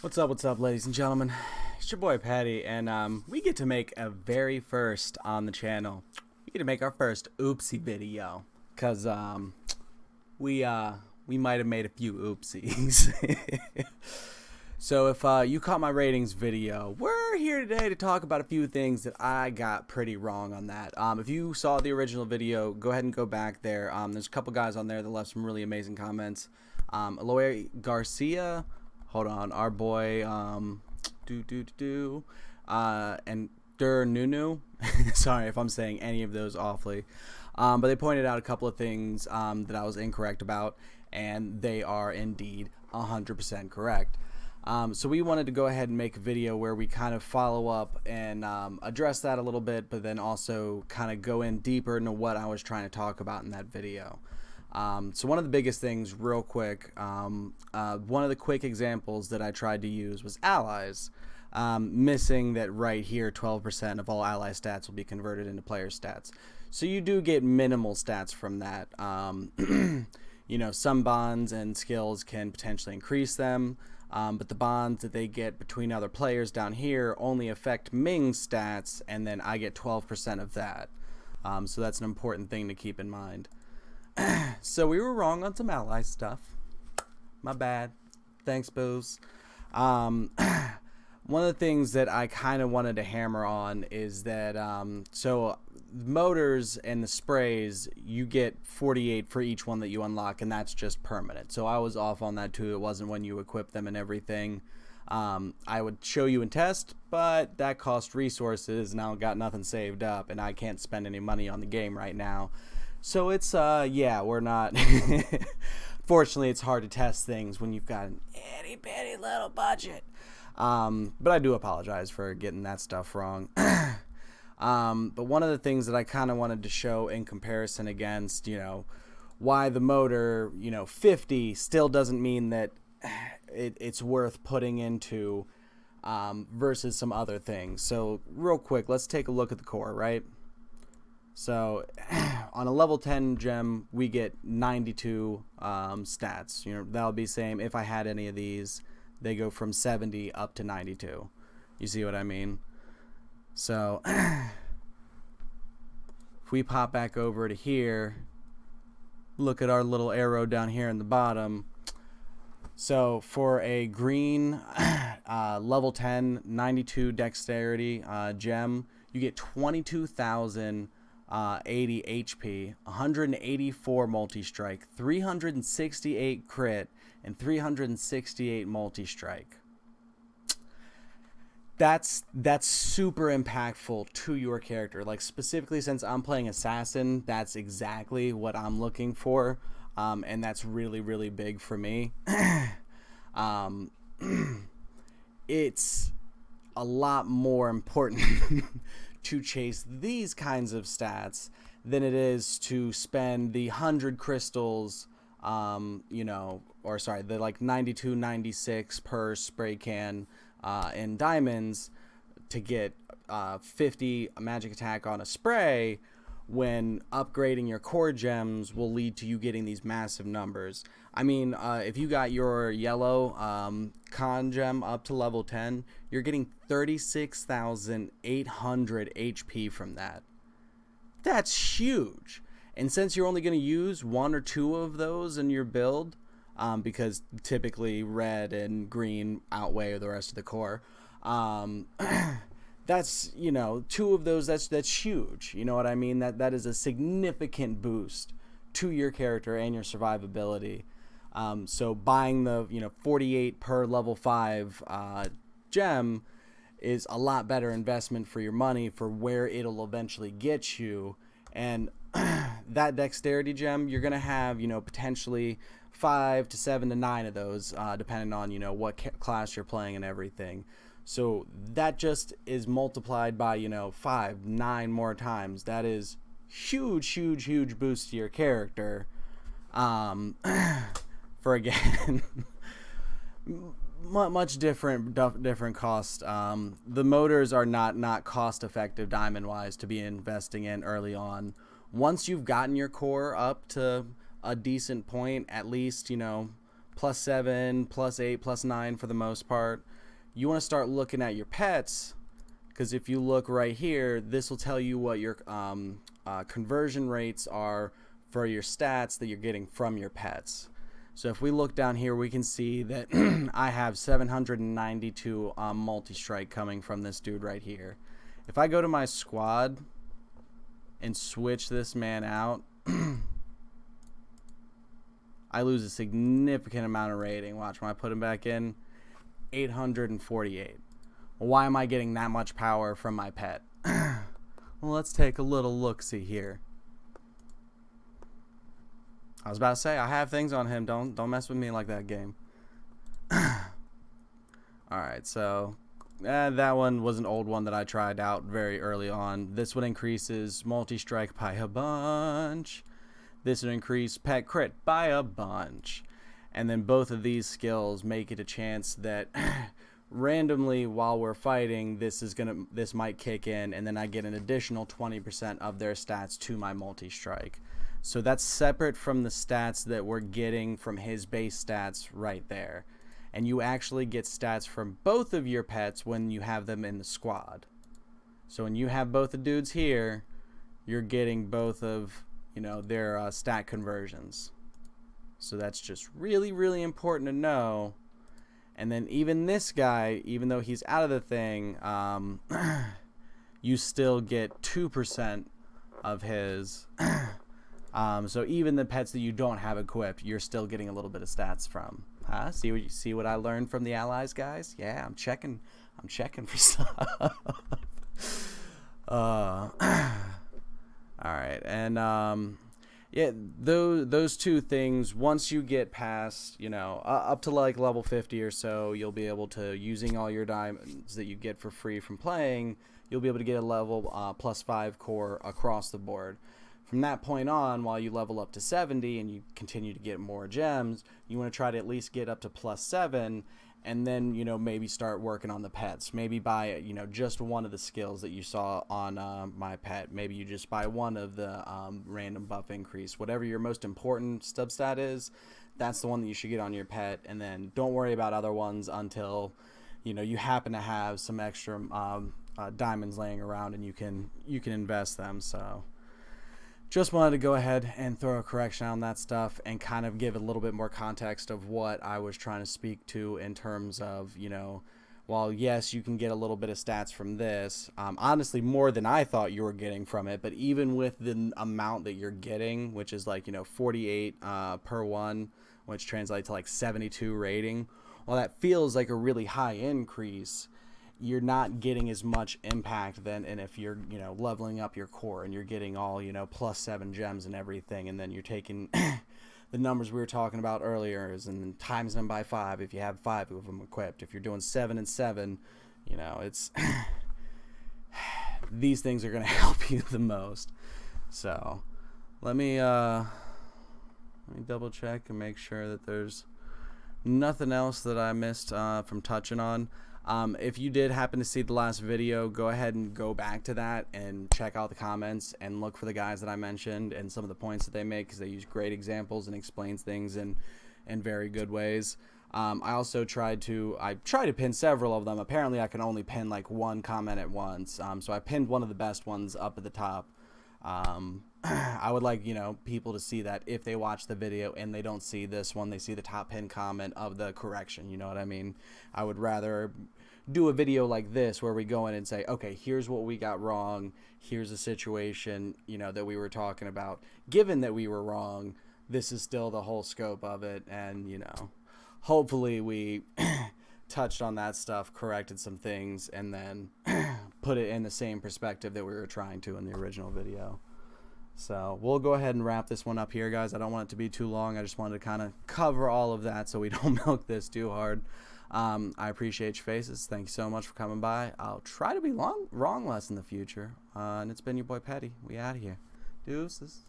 What's up, ladies and gentlemen? It's your boy Patty, and we get to make a very first on the channel. We get to make our first oopsie video, cause we might have made a few oopsies. So if you caught my ratings video, we're here today to talk about a few things that I got pretty wrong on that. If you saw the original video, go ahead and go back there. There's a couple guys on there that left some really amazing comments. Eloy Garcia, hold on, our boy, and Dur Nunu. Sorry if I'm saying any of those awfully. But they pointed out a couple of things that I was incorrect about, and they are indeed 100% correct. So we wanted to go ahead and make a video where we kind of follow up and address that a little bit, but then also kind of go in deeper into what I was trying to talk about in that video. So one of the biggest things, real quick, one of the quick examples that I tried to use was allies. Missing that right here, 12% of all ally stats will be converted into player stats. So you do get minimal stats from that. You know, some bonds and skills can potentially increase them. But the bonds that they get between other players down here only affect Ming's stats, and then I get 12% of that. So that's an important thing to keep in mind. So we were wrong on some ally stuff. My bad. Thanks, Booze. One of the things that I kind of wanted to hammer on is that so motors and the sprays, you get 48 for each one that you unlock, and that's just permanent. So I was off on that too. It wasn't when you equip them and everything. I would show you and test, but that cost resources, and I got nothing saved up, and I can't spend any money on the game right now. So it's yeah, we're not fortunately it's hard to test things when you've got an itty bitty little budget. But I do apologize for getting that stuff wrong. But one of the things that I kind of wanted to show in comparison against, you know, why the motor, you know, 50 still doesn't mean that it's worth putting into versus some other things. So real quick, let's take a look at the core, right? So on a level 10 gem, we get 92 stats. You know, that'll be same if I had any of these. They go from 70 up to 92. You see what I mean? So if we pop back over to here, look at our little arrow down here in the bottom. So for a green level 10 92 dexterity gem, you get 22,080 HP, 184 multi-strike, 368 crit, and 368 multi-strike. That's super impactful to your character. Like, specifically since I'm playing assassin, that's exactly what I'm looking for, and that's really, really big for me. It's a lot more important to chase these kinds of stats than it is to spend the 100 crystals, you know, or sorry, the like 92, 96 per spray can in diamonds to get 50 magic attack on a spray, when upgrading your core gems will lead to you getting these massive numbers. I mean, if you got your yellow con gem up to level 10, you're getting 36,800 HP from that. That's huge. And since you're only going to use one or two of those in your build, because typically red and green outweigh the rest of the core, that's, you know, two of those, that's huge. You know what I mean? That is a significant boost to your character and your survivability. So buying the, you know, 48 per level 5 gem is a lot better investment for your money for where it'll eventually get you. And that dexterity gem, you're gonna have, you know, potentially 5 to 7 to 9 of those, depending on, you know, what class you're playing and everything. So that just is multiplied by, you know, 5, 9 more times. That is huge boost to your character. For again, much different cost. The motors are not cost effective diamond wise to be investing in early on. Once you've gotten your core up to a decent point, at least, you know, +7, +8, +9 for the most part. You want to start looking at your pets, because if you look right here, this will tell you what your conversion rates are for your stats that you're getting from your pets. So if we look down here, we can see that I have 792 multi-strike coming from this dude right here. If I go to my squad and switch this man out, I lose a significant amount of rating. Watch, when I put him back in, 848. Why am I getting that much power from my pet? Well, let's take a little look-see here. I was about to say, I have things on him. Don't mess with me like that, game. Alright, so that one was an old one that I tried out very early on. This one increases multi-strike by a bunch. This would increase pet crit by a bunch. And then both of these skills make it a chance that randomly while we're fighting, this might kick in, and then I get an additional 20% of their stats to my multi-strike. So that's separate from the stats that we're getting from his base stats right there. And you actually get stats from both of your pets when you have them in the squad. So when you have both the dudes here, you're getting both of, you know, their stat conversions. So that's just really, really important to know. And then even this guy, even though he's out of the thing, you still get 2% of his. So even the pets that you don't have equipped, you're still getting a little bit of stats from. Huh? See what I learned from the allies, guys? Yeah, I'm checking for stuff. All right, and yeah, those two things, once you get past, you know, up to like level 50 or so, you'll be able to, using all your diamonds that you get for free from playing, you'll be able to get a level +5 core across the board. From that point on, while you level up to 70 and you continue to get more gems, you want to try to at least get up to +7, and then, you know, maybe start working on the pets. Maybe buy, you know, just one of the skills that you saw on my pet. Maybe you just buy one of the random buff increase. Whatever your most important substat is, that's the one that you should get on your pet, and then don't worry about other ones until, you know, you happen to have some extra diamonds laying around and you can invest them. So just wanted to go ahead and throw a correction on that stuff and kind of give a little bit more context of what I was trying to speak to in terms of, you know, while yes, you can get a little bit of stats from this, honestly more than I thought you were getting from it, but even with the amount that you're getting, which is like, you know, 48 per one, which translates to like 72 rating, while that feels like a really high increase, you're not getting as much impact than, and if you're, you know, leveling up your core and you're getting all, you know, +7 gems and everything, and then you're taking the numbers we were talking about earlier and then times them by 5 if you have 5 of them equipped. If you're doing 7 and 7, you know, it's these things are going to help you the most. So let me double check and make sure that there's nothing else that I missed from touching on. If you did happen to see the last video, go ahead and go back to that and check out the comments and look for the guys that I mentioned and some of the points that they make, because they use great examples and explains things in very good ways. I also tried to pin several of them. Apparently I can only pin like one comment at once, so I pinned one of the best ones up at the top. I would like, you know, people to see that if they watch the video and they don't see this one, they see the top pin comment of the correction, you know what I mean? I would rather do a video like this where we go in and say, okay, here's what we got wrong, here's the situation, you know, that we were talking about. Given that we were wrong, this is still the whole scope of it, and, you know, hopefully we touched on that stuff, corrected some things, and then put it in the same perspective that we were trying to in the original video. So we'll go ahead and wrap this one up here, guys. I don't want it to be too long. I just wanted to kind of cover all of that so we don't milk this too hard. I appreciate your faces. Thank you so much for coming by. I'll try to be wrong less in the future. And it's been your boy Petty. We out of here. Deuces.